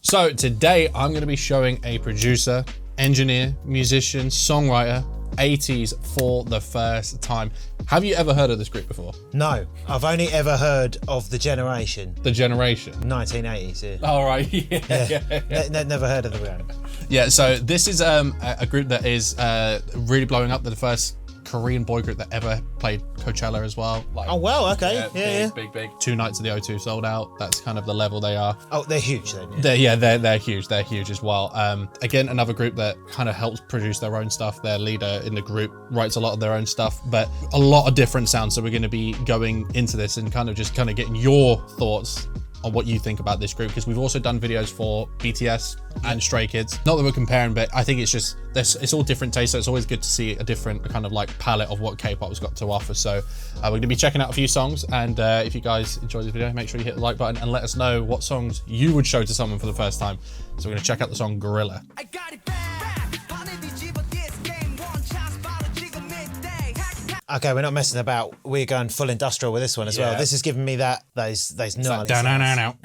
So today I'm going to be showing a producer, engineer, musician, songwriter, ATEEZ for the first time. Have you ever heard of this group before? No, I've only ever heard of The Generation. The Generation? 1980s, yeah. Oh, right, yeah. Never heard of the band. Yeah, so this is a group that is really blowing up. They're the first Korean boy group that ever played Coachella as well. Like, oh, well, okay. Yeah, big. 2 nights of the O2 sold out. That's kind of the level they are. Oh, they're huge then. Yeah. They're huge. They're huge as well. Again, another group that kind of helps produce their own stuff. Their leader in the group writes a lot of their own stuff, but a lot of different sounds. So we're going to be going into this and kind of getting your thoughts on what you think about this group, because we've also done videos for BTS and Stray Kids. Not that we're comparing, but I think it's just, it's all different tastes, so it's always good to see a different kind of like palette of what K-pop's got to offer. So we're gonna be checking out a few songs, and if you guys enjoy this video, make sure you hit the like button and let us know what songs you would show to someone for the first time. So we're gonna check out the song Gorilla. Okay, we're not messing about. We're going full industrial with this one as well. This is giving me those gnarly sounds,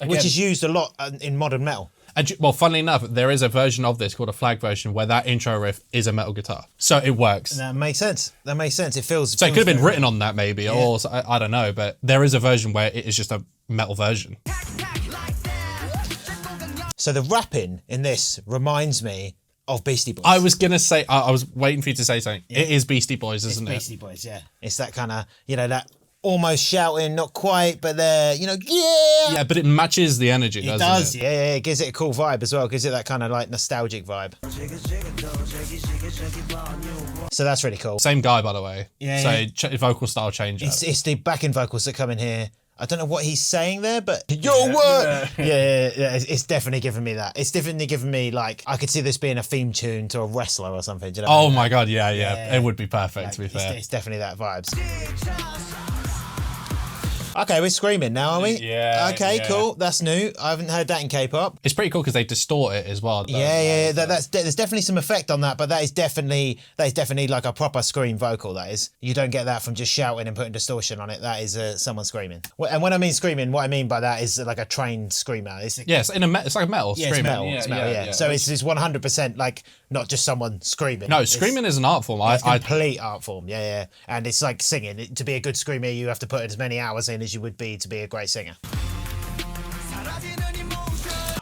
which is used a lot in modern metal. And, well, funnily enough, there is a version of this called a flag version where that intro riff is a metal guitar, so it works. That makes sense. That makes sense. It feels. So it could have been written on that maybe, or I don't know, but there is a version where it is just a metal version. So the rapping in this reminds me of Beastie Boys. I was gonna say, I was waiting for you to say something. Yeah. It is Beastie Boys, isn't it? Beastie Boys, yeah. It's that kind of, that almost shouting, not quite, but they're, yeah. Yeah, but it matches the energy, doesn't it? It does, yeah. It gives it a cool vibe as well. It gives it that kind of like nostalgic vibe. So that's really cool. Same guy, by the way. Yeah. So vocal style change. It's the backing vocals that come in here. I don't know what he's saying there, but what? Yeah. It's definitely giving me that. It's definitely giving me, like, I could see this being a theme tune to a wrestler or something. Do you know what I mean? My God, yeah. It would be perfect, like, to be fair. It's definitely that vibes. Okay, we're screaming now, are we? Yeah. Okay, cool. That's new. I haven't heard that in K-pop. It's pretty cool because they distort it as well. Yeah. There's definitely some effect on that, but that is definitely like a proper scream vocal. That is. You don't get that from just shouting and putting distortion on it. That is someone screaming. And when I mean screaming, what I mean by that is like a trained screamer. It's like a metal screaming. It's metal. Yeah. So it's 100% like not just someone screaming. No, screaming is an art form. It's a complete art form. Yeah. And it's like singing. To be a good screamer, you have to put as many hours in as you would be to be a great singer.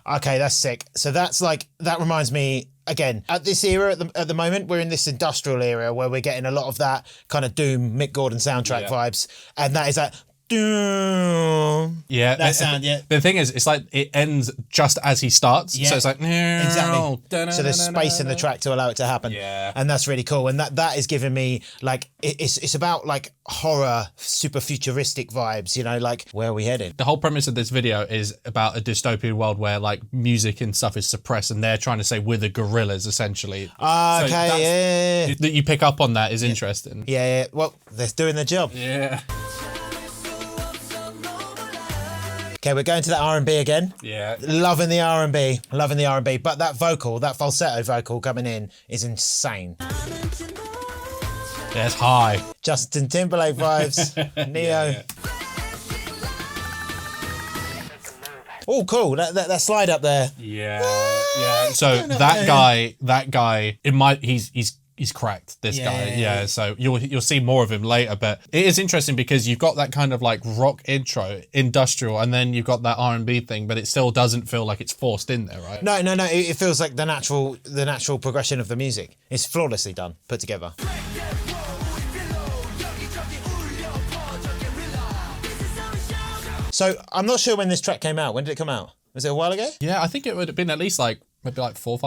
Okay, that's sick. So that reminds me, again, at this era, at the moment, we're in this industrial era where we're getting a lot of that kind of Doom, Mick Gordon soundtrack vibes, and that is that. Yeah, that sound. Yeah. The thing is, it's like it ends just as he starts, so it's like exactly. So there's space in the track to allow it to happen. Yeah, and that's really cool. And that is giving me like it's about like horror, super futuristic vibes. Like where are we headed? The whole premise of this video is about a dystopian world where like music and stuff is suppressed, and they're trying to say we're the gorillas essentially. Okay, that you pick up on that is interesting. Yeah. Well, they're doing their job. Yeah. Okay, we're going to the R&B again. Yeah. Loving the R&B. But that vocal, that falsetto vocal coming in is insane. Yeah, it's high. Justin Timberlake vibes. Neo. Yeah. Oh, cool. That slide up there. Yeah. So that guy, he's cracked, this guy. Yeah, so you'll see more of him later, but it is interesting because you've got that kind of like rock intro, industrial, and then you've got that R&B thing, but it still doesn't feel like it's forced in there, right? No. It feels like the natural progression of the music. It's flawlessly done, put together. So I'm not sure when this track came out. When did it come out? Was it a while ago? Yeah, I think it would have been at least like maybe like 4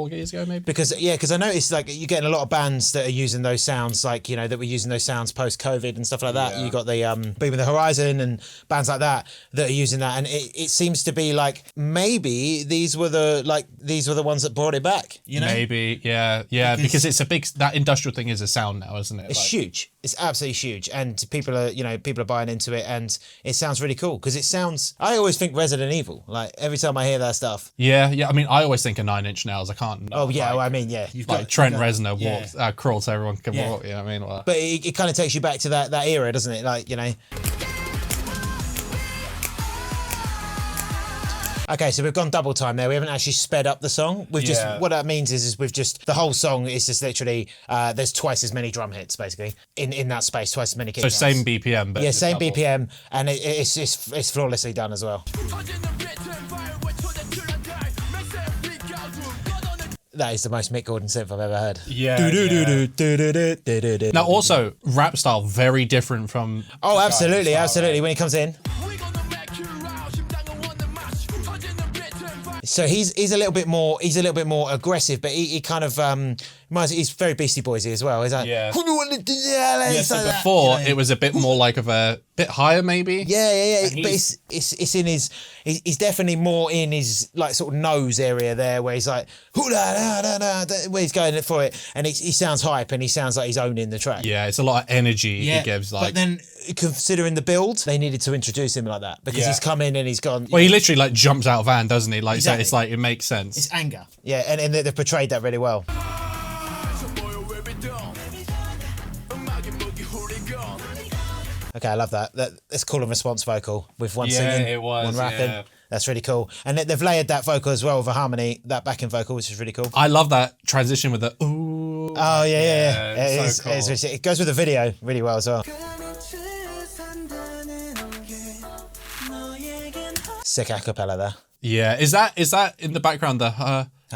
years ago, maybe. Because I noticed like you're getting a lot of bands that are using those sounds, like that were using those sounds post-COVID and stuff like that. Yeah. You got the Beam of the Horizon and bands like that are using that, and it seems to be like maybe these were the ones that brought it back. Maybe, yeah, because it's a big, that industrial thing is a sound now, isn't it? It's huge. It's absolutely huge, and people are buying into it, and it sounds really cool because it sounds. I always think Resident Evil. Like every time I hear that stuff. Yeah. I mean, I always think of 9 Inch Nails. I can't. Oh yeah, you've got Trent Reznor walks crawl so everyone can walk. You know what I mean? Well, but it kind of takes you back to that era, doesn't it? Like Okay, so we've gone double time there. We haven't actually sped up the song. We've just, what that means is we've just, the whole song is just literally, there's twice as many drum hits basically in that space, twice as many kick So drums. same BPM, but Yeah, same double. BPM, and it's flawlessly done as well. That is the most Mick Gordon synth I've ever heard. Yeah. Do-do-do-do-do-do-do-do-do. Now also rap style very different from. Oh, absolutely, style, absolutely. right? When he comes in. So he's a little bit more aggressive, but he kind of he's very Beastie Boysy as well. Is that? Yeah. Yeah. So before it was a bit more like of a bit higher maybe. Yeah. But it's in his. He's definitely more in his like sort of nose area there, where he's like where he's going for it, and he sounds hype and he sounds like he's owning the track. Yeah, it's a lot of energy he gives. Like, but then considering the build, they needed to introduce him like that because he's come in and he's gone. Well, he literally like jumps out of van, doesn't he? Like, Exactly. so it's like it makes sense. It's anger. Yeah, and they've portrayed that really well. Okay, I love that. That's call and response vocal with one singing, it was, one rapping. yeah. That's really cool. And they've layered that vocal as well with a harmony, that backing vocal, which is really cool. I love that transition with the ooh. Oh yeah. It's so cool. It goes with the video really well as well. Sick acapella there. Yeah, is that in the background?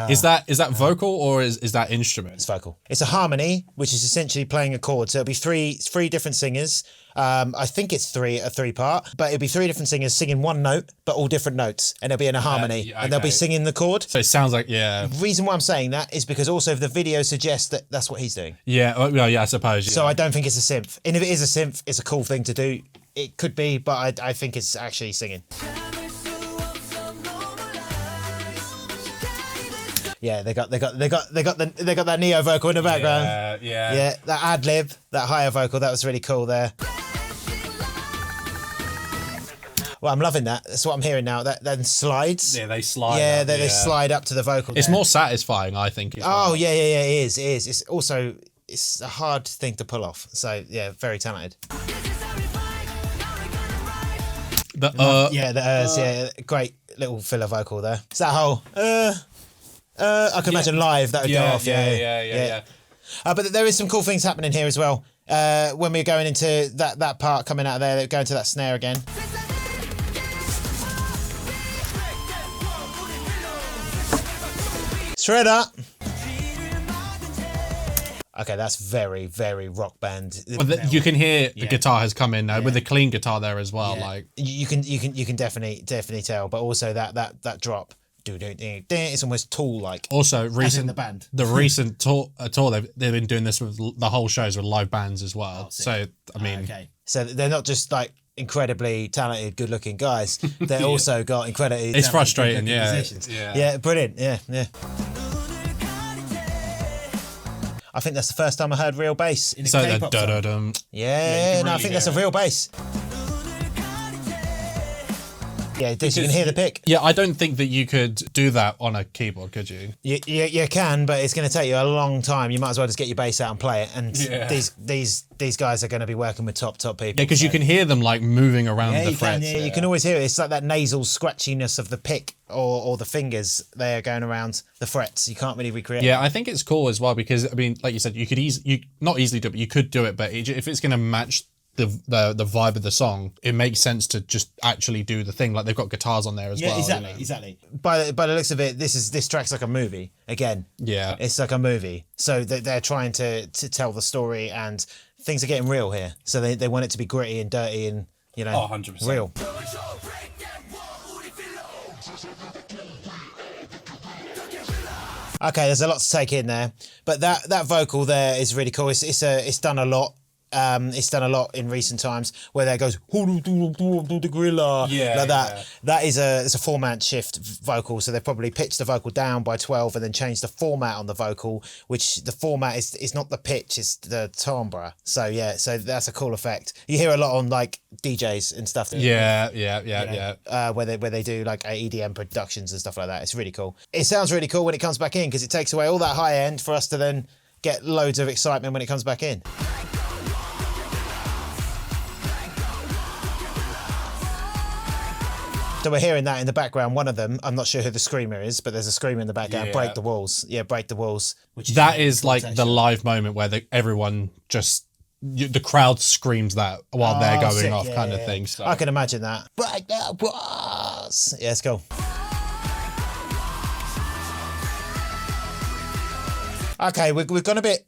Is that vocal or is that instrument? It's vocal. It's a harmony, which is essentially playing a chord. So it'll be three different singers. I think it's a three part, but it'll be three different singers singing one note, but all different notes, and they'll be in a harmony, and they'll be singing the chord. So it sounds like The reason why I'm saying that is because also the video suggests that that's what he's doing. Yeah, well, yeah, I suppose. Yeah. So I don't think it's a synth. And if it is a synth, it's a cool thing to do. It could be, but I think it's actually singing. Yeah, they got that neo vocal in the background. Yeah, that ad lib, that higher vocal, that was really cool there. Well, I'm loving that. That's what I'm hearing now. That then slides. Yeah, they slide. Yeah, up, they slide up to the vocal. It's there. more satisfying, I think. Oh yeah, it is. It's also it's a hard thing to pull off. So yeah, very talented. The great little filler vocal there. It's that whole I can imagine live that would go off. Yeah. But there is some cool things happening here as well. When we're going into that part coming out of there, they're going to that snare again. Shredder. Okay, that's very, very rock band. Well, you can hear the guitar has come in with a clean guitar there as well. Yeah. Like you can definitely tell, but also that drop. It's almost Tool-like. Also, the band. The recent tour they've been doing this with the whole shows with live bands as well. So I mean, so they're not just like incredibly talented, good-looking guys. They're also got incredibly. It's frustrating, musicians. Yeah, brilliant. Yeah. I think that's the first time I heard real bass in a K-pop song. Yeah, I think that's a real bass. Yeah, you can hear the pick. Yeah, I don't think that you could do that on a keyboard, could you? You can, but it's going to take you a long time. You might as well just get your bass out and play it. And these guys are going to be working with top people. Yeah, because you can hear them like moving around the frets. You can always hear it. It's like that nasal scratchiness of the pick or the fingers there going around the frets. You can't really recreate. Yeah, I think it's cool as well because I mean, like you said, you could not easily do it, but you could do it. But if it's going to match the vibe of the song, it makes sense to just actually do the thing. Like they've got guitars on there as well. Exactly. By the looks of it, this track's like a movie again. Yeah, it's like a movie. So they're trying to tell the story, and things are getting real here. So they want it to be gritty and dirty and 100%. real. Okay, there's a lot to take in there, but that vocal there is really cool. It's done a lot. It's done a lot in recent times where there goes the gorilla like that. Yeah. That is it's a format shift vocal, so they've probably pitched the vocal down by 12 and then changed the format on the vocal, which the format is not the pitch, it's the timbre. So so that's a cool effect. You hear a lot on like DJs and stuff. Where they do like EDM productions and stuff like that. It's really cool. It sounds really cool when it comes back in because it takes away all that high end for us to then get loads of excitement when it comes back in. So we're hearing that in the background. One of them, I'm not sure who the screamer is, but there's a screamer in the background. Yeah. Break the walls. Yeah, break the walls. That is like the live moment where everyone just, the crowd screams that while they're going sick. off, Yeah, kind yeah, of thing. So. I can imagine that. Break the walls. Yeah, it's cool. Okay, we've gone a bit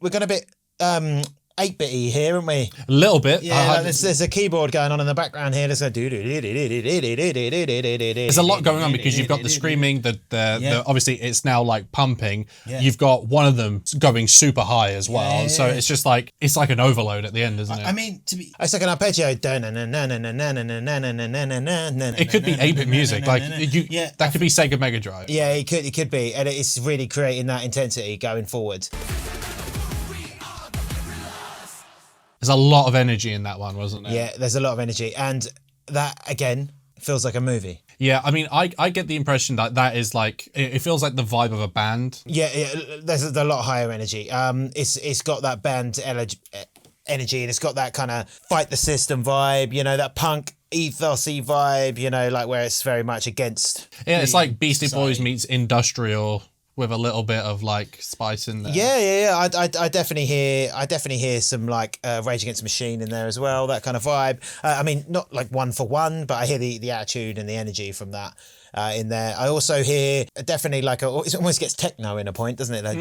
8-bitty here, haven't we? A little bit. Yeah, there's a keyboard going on in the background here. There's a lot going on because you've got the screaming, the obviously it's now like pumping. Yeah. You've got one of them going super high as well. Yeah. So it's just like, it's like an overload at the end, isn't it? I mean, it's like an arpeggio. It could be 8-bit music. Like that could be Sega Mega Drive. Yeah, it could be, and it's really creating that intensity going forward. There's a lot of energy in that one, wasn't there? Yeah, there's a lot of energy, and that again feels like a movie. Yeah, I mean, I get the impression that is like, it feels like the vibe of a band. Yeah, there's a lot higher energy. It's got that band energy, and it's got that kind of fight the system vibe. You know, that punk ethos-y vibe. You know, like where it's very much against. Yeah, it's like Beastie Boys meets industrial with a little bit of like spice in there. Yeah. I definitely hear some like Rage Against the Machine in there as well. That kind of vibe. I mean, not like one for one, but I hear the attitude and the energy from that in there. I also hear definitely like it almost gets techno in a point, doesn't it? Like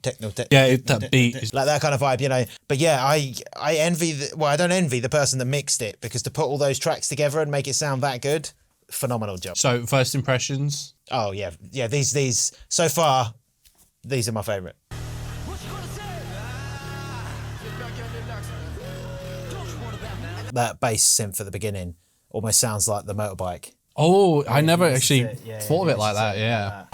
techno. Yeah, that beat is like that kind of vibe, you know. But yeah, I envy. I don't envy the person that mixed it, because to put all those tracks together and make it sound that good, phenomenal job. So first impressions. Oh yeah. These so far, these are my favourite. That bass synth at the beginning almost sounds like the motorbike. Oh, I never actually thought of it like that. Yeah.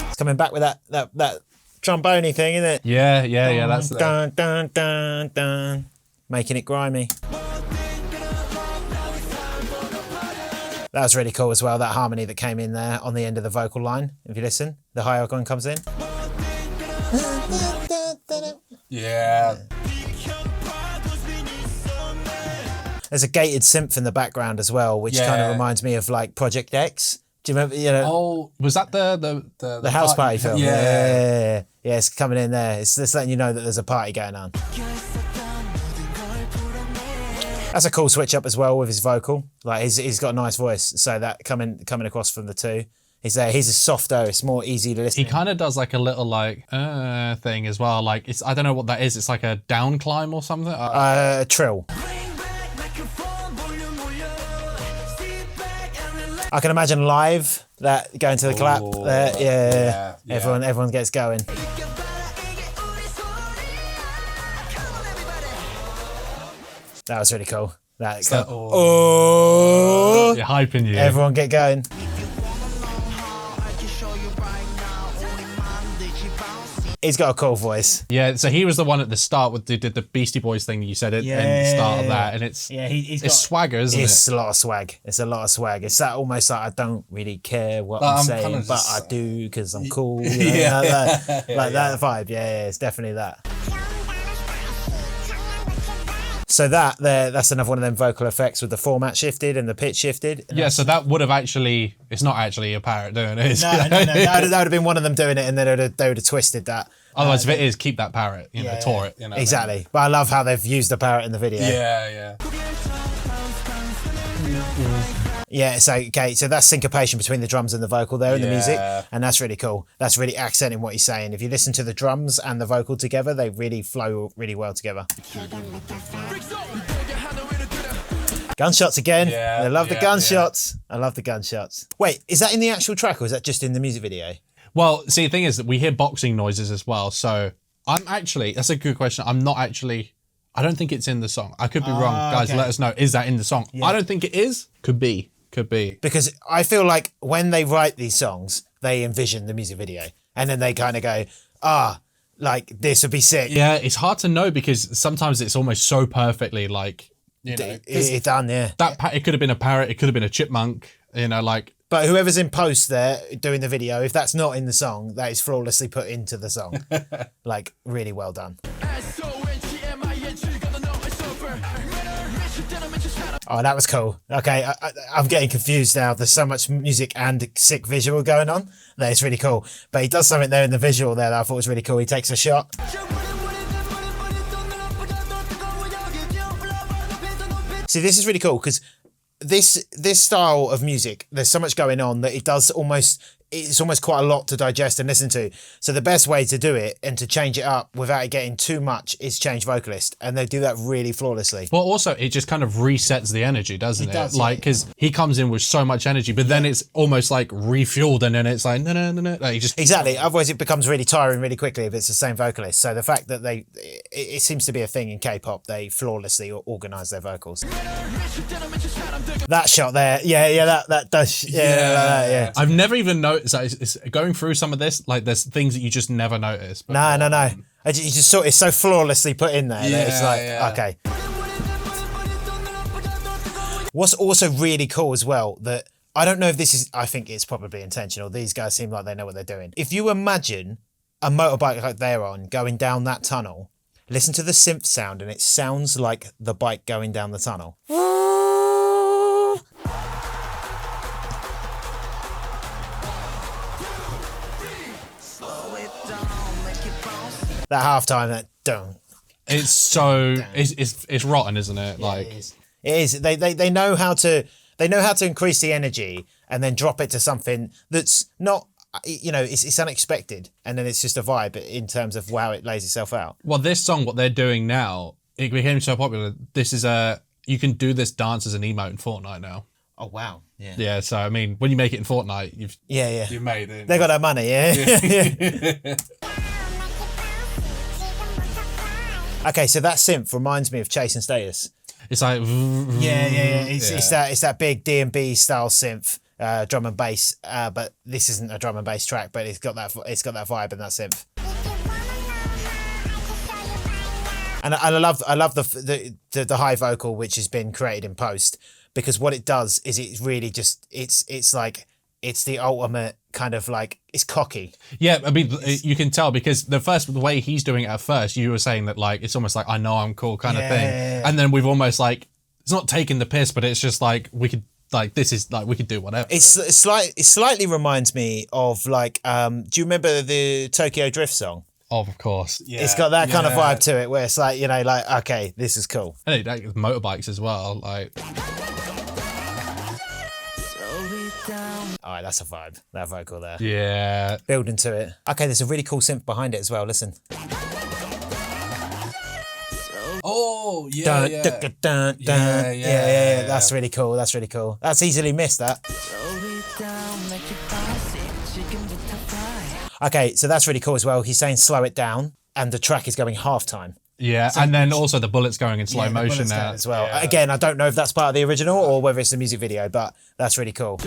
It's coming back with that trombone thing, isn't it? Yeah. That's dun, dun, dun, dun, making it grimy. That was really cool as well, that harmony that came in there on the end of the vocal line. If you listen, the high organ comes in. Yeah. There's a gated synth in the background as well, which kind of reminds me of like Project X. Do you remember? You know, Oh, was that the house party film? Yeah. Yeah, it's coming in there. It's just letting you know that there's a party going on. That's a cool switch up as well with his vocal. Like he's got a nice voice, so that coming across from the two. He's a softer. It's more easy to listen. He kind of does like a little like thing as well. Like I don't know what that is. It's like a down climb or something. Trill. I can imagine live that going to the clap there. Yeah. Everyone gets going. That was really cool. You're hyping you. Everyone get going. He's got a cool voice. Yeah, so he was the one at the start with did the Beastie Boys thing you said at the start of that, and it's swagger, isn't it? It's a lot of swag. It's that almost like I don't really care what I'm saying, but I do because I'm cool. You know, that vibe. Yeah, it's definitely that. So that's another one of them vocal effects with the format shifted and the pitch shifted. Yeah, so that would have actually, it's not actually a parrot doing it. No, that would have been one of them doing it, and then they would have twisted that. Otherwise, if it is, keep that parrot, tour it. Exactly. But I love how they've used the parrot in the video. Yeah. Yeah, so that's syncopation between the drums and the vocal there in the music, and that's really cool. That's really accenting what he's saying. If you listen to the drums and the vocal together, they really flow really well together. Gunshots again. I love the gunshots. I love the gunshots. Wait, is that in the actual track or is that just in the music video? Well, see, the thing is that we hear boxing noises as well, so that's a good question. I don't think it's in the song. I could be wrong. Guys, let us know. Is that in the song? I don't think it is. Could be. Because I feel like when they write these songs, they envision the music video. And then they kind of go, like, this would be sick. Yeah, it's hard to know because sometimes it's almost so perfectly, like, it's done, yeah. It could have been a parrot. It could have been a chipmunk, like. But whoever's in post there doing the video, if that's not in the song, that is flawlessly put into the song. Like, really well done. Oh, that was cool. Okay, I'm getting confused now. There's so much music and sick visual going on. That is really cool. But he does something there in the visual there that I thought was really cool. He takes a shot. See, this is really cool because this style of music, there's so much going on that it's almost quite a lot to digest and listen to. So the best way to do it and to change it up without it getting too much is change vocalist. And they do that really flawlessly. But also it just kind of resets the energy, doesn't it? Does, like, because he comes in with so much energy, but then it's almost like refueled and then it's like, no. Like, you just... Exactly. Otherwise it becomes really tiring really quickly if it's the same vocalist. So the fact that it seems to be a thing in K-pop, they flawlessly organise their vocals. That shot there. Yeah, that does. Yeah. I've never even noticed that. It's going through some of this, like there's things that you just never notice. No. You just saw it's so flawlessly put in there. That it's like, okay. What's also really cool as well, that I don't know if this is, I think it's probably intentional. These guys seem like they know what they're doing. If you imagine a motorbike like they're on going down that tunnel, listen to the synth sound and it sounds like the bike going down the tunnel. That halftime, that dong. It's so it's rotten, isn't it? Yeah, like it is. They know how to increase the energy and then drop it to something that's not, it's unexpected, and then it's just a vibe in terms of how it lays itself out. Well, this song, what they're doing now, it became so popular. This is you can do this dance as an emote in Fortnite now. Oh wow. Yeah. Yeah, so I mean, when you make it in Fortnite, you've made it. They got that money, yeah. Okay, so that synth reminds me of Chase and Status. It's like It's that big D&B style synth, drum and bass. But this isn't a drum and bass track, but it's got that vibe and that synth. And I love the high vocal which has been created in post, because what it does is it really just it's like it's the ultimate kind of like, it's cocky. Yeah, I mean, you can tell because the way he's doing it at first, you were saying that like, it's almost like, I know I'm cool kind of thing. And then we've almost like, it's not taking the piss, but it's just like, we could like, this is like, we could do whatever. It slightly reminds me of like, do you remember the Tokyo Drift song? Oh, of course. Yeah. It's got that kind of vibe to it where it's like, like, okay, this is cool. And like motorbikes as well, like. All right, that's a vibe. That vocal there. Yeah. Building to it. Okay, there's a really cool synth behind it as well. Listen. Oh, yeah. Yeah. That's really cool. That's easily missed, that. Okay, so that's really cool as well. He's saying slow it down, and the track is going half time. Yeah, so, and then also the bullets going in slow motion now as well. Yeah. Again, I don't know if that's part of the original or whether it's the music video, but that's really cool.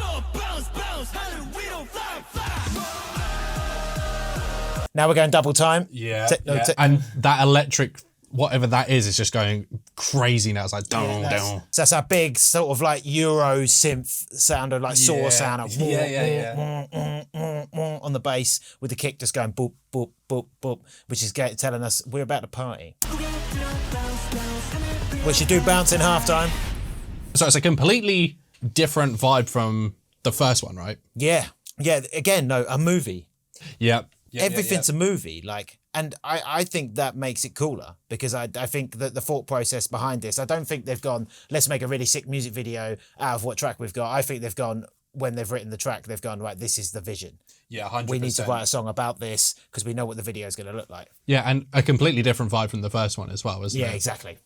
Now we're going double time. Yeah. And that electric, whatever that is just going crazy now. It's like, down. So that's a big sort of like Euro synth sound, of like saw sound. Of on the bass with the kick just going boop, boop, boop, boop, which is telling us we're about to party. We should do bounce in halftime. So it's a completely different vibe from the first one, right? Yeah. Again, no, a movie. Yeah. Everything's a movie, like, and I think that makes it cooler, because I think that the thought process behind this, I don't think they've gone, let's make a really sick music video out of what track we've got. I think they've gone, when they've written the track, they've gone, right, this is the vision. Yeah, 100%. We need to write a song about this because we know what the video is going to look like. Yeah, and a completely different vibe from the first one as well, isn't it? Yeah, exactly.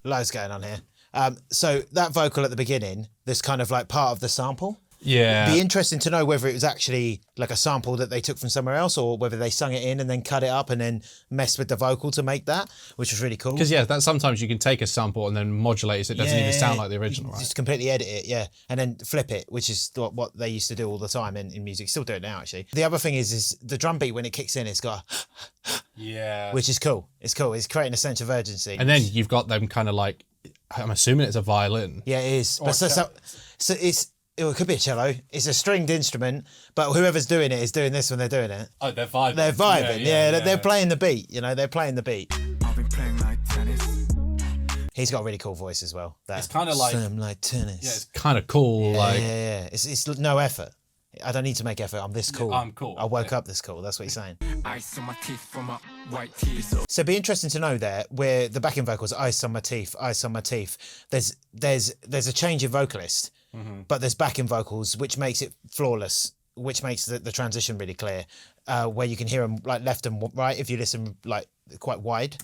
Loads going on here. So that vocal at the beginning, this kind of like part of the sample. Yeah. It'd be interesting to know whether it was actually like a sample that they took from somewhere else, or whether they sung it in and then cut it up and then messed with the vocal to make that, which was really cool. Because that sometimes you can take a sample and then modulate it so it doesn't even sound like the original, right? Just completely edit it, and then flip it, which is what they used to do all the time in music. Still do it now, actually. The other thing is the drum beat, when it kicks in, it's got which is cool. It's cool. It's creating a sense of urgency. And then you've got them kind of like, I'm assuming it's a violin. Yeah, it is. But so it could be a cello. It's a stringed instrument, but whoever's doing it is doing this when they're doing it. Oh, they're vibing. They're vibing. They're playing the beat. They're playing the beat. He's got a really cool voice as well. It's kind of like... Some like tennis. Yeah, it's Kind of cool. Yeah. It's no effort. I don't need to make effort. I'm this cool. I'm cool. I woke up this cool. That's what he's saying. Ice on my teeth from my white teeth. So it'd be interesting to know there where the backing vocals, ice on my teeth, ice on my teeth. There's a change in vocalist, but there's backing vocals, which makes it flawless, which makes the transition really clear, where you can hear them like left and right if you listen like quite wide.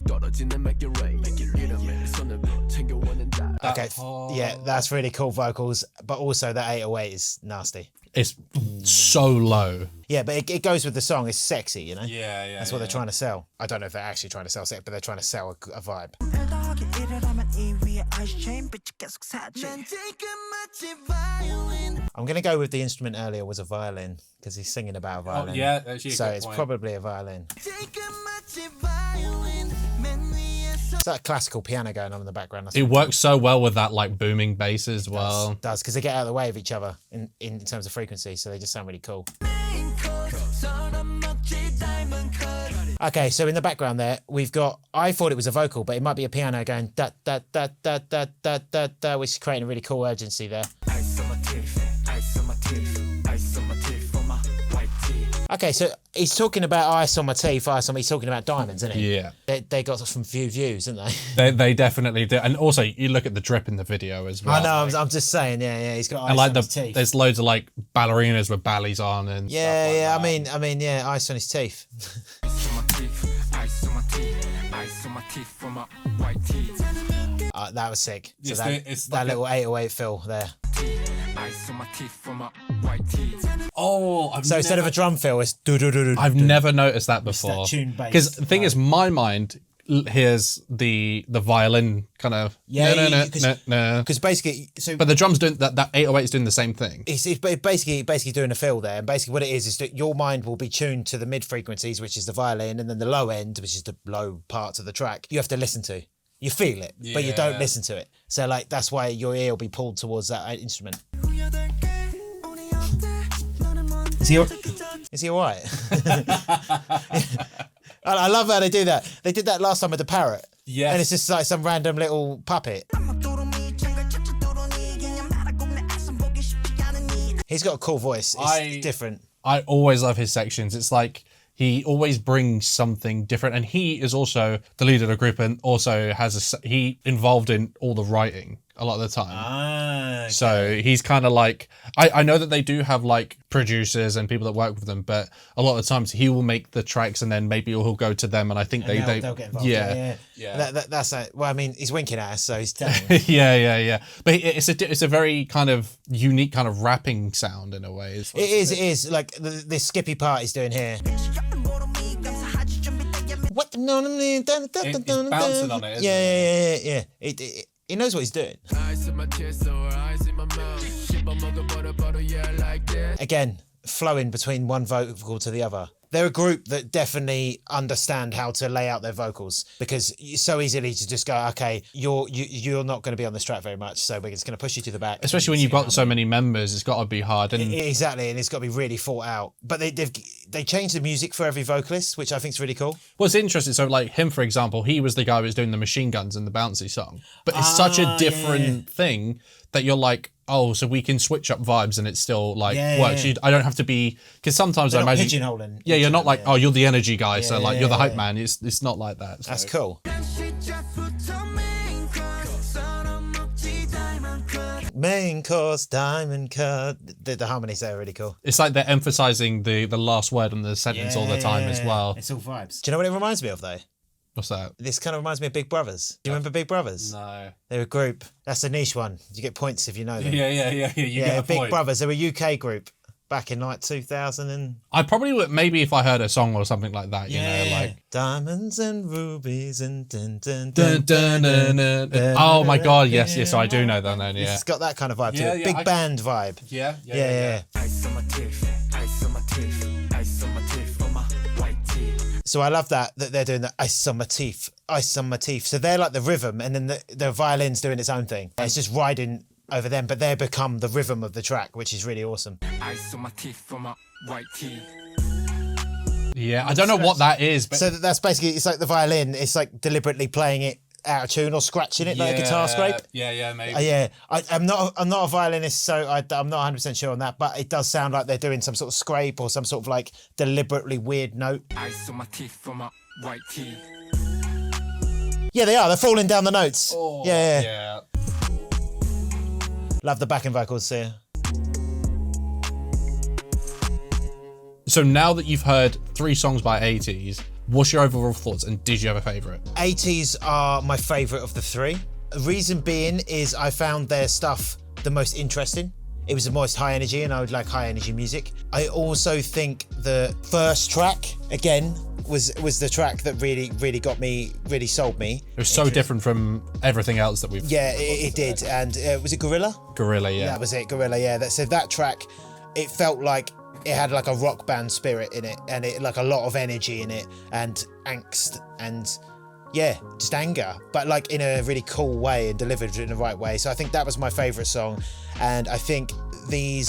Okay, yeah, that's really cool vocals, but also that 808 is nasty. It's so low. Yeah, but it goes with the song. It's sexy, you know? Yeah. That's what they're trying to sell. I don't know if they're actually trying to sell sex, but they're trying to sell a vibe. I'm going to go with the instrument earlier was a violin, because he's singing about a violin. Oh, yeah, actually a so good it's point. probably a violin. It's that classical piano going on in the background. That's It works so well with that like booming bass as well. does, because they get out of the way of each other in terms of frequency, so they just sound really cool. Okay, so in the background there, we've got, I thought it was a vocal, but it might be a piano going da da da da da da da da, which is creating a really cool urgency there. Ice on my teeth, ice on my teeth, ice on my teeth for my white teeth. Okay, so he's talking about ice on my teeth, he's talking about diamonds, isn't he? Yeah. They got some few views, didn't they? They definitely do. And also you look at the drip in the video as well. I know, I'm just saying, yeah, he's got ice And like on his teeth. there's loads of like ballerinas with ballies on and stuff like Yeah, that. I mean, yeah, ice on his teeth. Ice on my teeth, ice on my teeth, ice on my teeth for my white teeth. That was sick. So It's that like little 808 fill there. Ice on my teeth for my white teeth. So instead of a drum fill, it's do do do do. I've never noticed that before. tune based Because the thing is, my mind hears the violin kind of because basically, so but the drums doing that 808 is doing the same thing. it's basically doing a fill there, and basically what it is that your mind will be tuned to the mid frequencies, which is the violin, and then the low end, which is the low parts of the track. You have to listen to. You feel it, but you don't listen to it. So like that's why your ear will be pulled towards that instrument. Is he all right? I love how they do that. They did that last time with the parrot. Yes. And it's just like some random little puppet. He's got a cool voice. It's different. I always love his sections. It's like he always brings something different, and he is also the leader of the group, and also has he involved in all the writing a lot of the time. Okay. So he's kind of like, I know that they do have like producers and people that work with them, but a lot of the times he will make the tracks and then maybe he'll go to them, and I think they'll get involved. yeah. That's well, I mean, he's winking at us, so he's telling. yeah. But it's a very kind of unique kind of rapping sound in a way. It is like this skippy part he's doing here. What? It's bouncing on it, isn't Yeah. He knows what he's doing. Again, flowing between one vocal to the other. They're a group that definitely understand how to lay out their vocals, because it's so easily to just go, okay, you're not going to be on this track very much, so we're just going to push you to the back. Especially when you've got so many members, it's got to be hard. And Exactly, and it's got to be really thought out. But they changed the music for every vocalist, which I think is really cool. what's interesting, so like him, for example, he was the guy who was doing the machine guns in the bouncy song. But it's such a different thing that you're like, oh, so we can switch up vibes and it still like works. Yeah. I don't have to be, because sometimes I They're not imagine pigeonholing. Yeah, you're not like, oh, you're the energy guy, so like you're the hype yeah. man. It's not like that. So. That's cool. Main course, diamond cut. The harmonies there are really cool. It's like they're emphasizing the last word on the sentence all the time as well. It's all vibes. Do you know what it reminds me of though? What's that? This kind of reminds me of Big Brothers. Do you remember Big Brothers? No. They're a group. That's a niche one. You get points if you know them. Yeah. You get a Big point. Brothers. They're a UK group back in like 2000 and... I probably would, maybe if I heard a song or something like that, you know, like... Diamonds and rubies and... Dun, dun, Dun, dun, dun, dun, dun. Oh my god, yes, I do know that then, yeah. It's got that kind of vibe to Yeah, it. yeah, Big band vibe. Yeah. Ice on my teeth, ice on my teeth, ice on my teeth for my white teeth. So I love that they're doing the ice on my teeth, ice on my teeth. So they're like the rhythm, and then the violin's doing its own thing. It's just riding over them, but they become the rhythm of the track, which is really awesome. Ice on my teeth for my white teeth. Yeah, I don't know what that is, but So that's basically, it's like the violin, it's like deliberately playing it out of tune or scratching it like a guitar scrape. Yeah, maybe. Yeah, I'm not a violinist, so I'm not 100% sure on that, but it does sound like they're doing some sort of scrape or some sort of like deliberately weird note. Ice on my teeth for my white tee. Yeah, they are. They're falling down the notes. Oh, Yeah. Love the backing vocals here. So now that you've heard 3 songs by ATEEZ, what's your overall thoughts, and did you have a favourite? ATEEZ are my favourite of the 3. The reason being is I found their stuff the most interesting. It was the most high energy, and I would like high energy music. I also think the first track, again, was the track that really got me, really sold me. It was so different from everything else that we've... Yeah, it did. And was it Gorilla? Gorilla, yeah. That was it, Gorilla, yeah. So that track, it felt like it had like a rock band spirit in it, and it like a lot of energy in it, and angst, and yeah, just anger, but like in a really cool way and delivered in the right way. So I think that was my favourite song, and I think they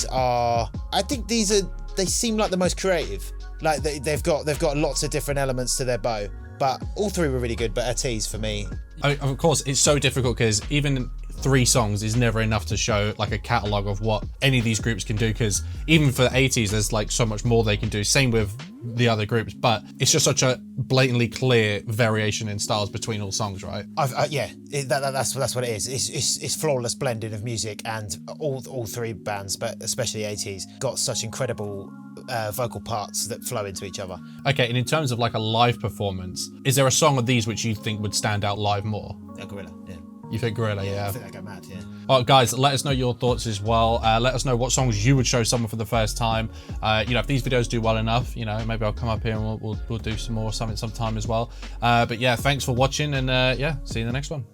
seem like the most creative. Like they've got lots of different elements to their bow, but all 3 were really good. But ATEEZ for me. Of course, it's so difficult because even 3 songs is never enough to show like a catalogue of what any of these groups can do, because even for the ATEEZ there's like so much more they can do, same with the other groups, but it's just such a blatantly clear variation in styles between all songs, right? That's what it is. It's flawless blending of music, and all 3 bands, but especially ATEEZ, got such incredible vocal parts that flow into each other. Okay, and in terms of like a live performance, is there a song of these which you think would stand out live more? Gorilla, yeah. You think Gorilla, yeah? I think that go mad, yeah. All right, guys, let us know your thoughts as well. Let us know what songs you would show someone for the first time. If these videos do well enough, maybe I'll come up here and we'll do some more sometime as well. But yeah, thanks for watching, and see you in the next one.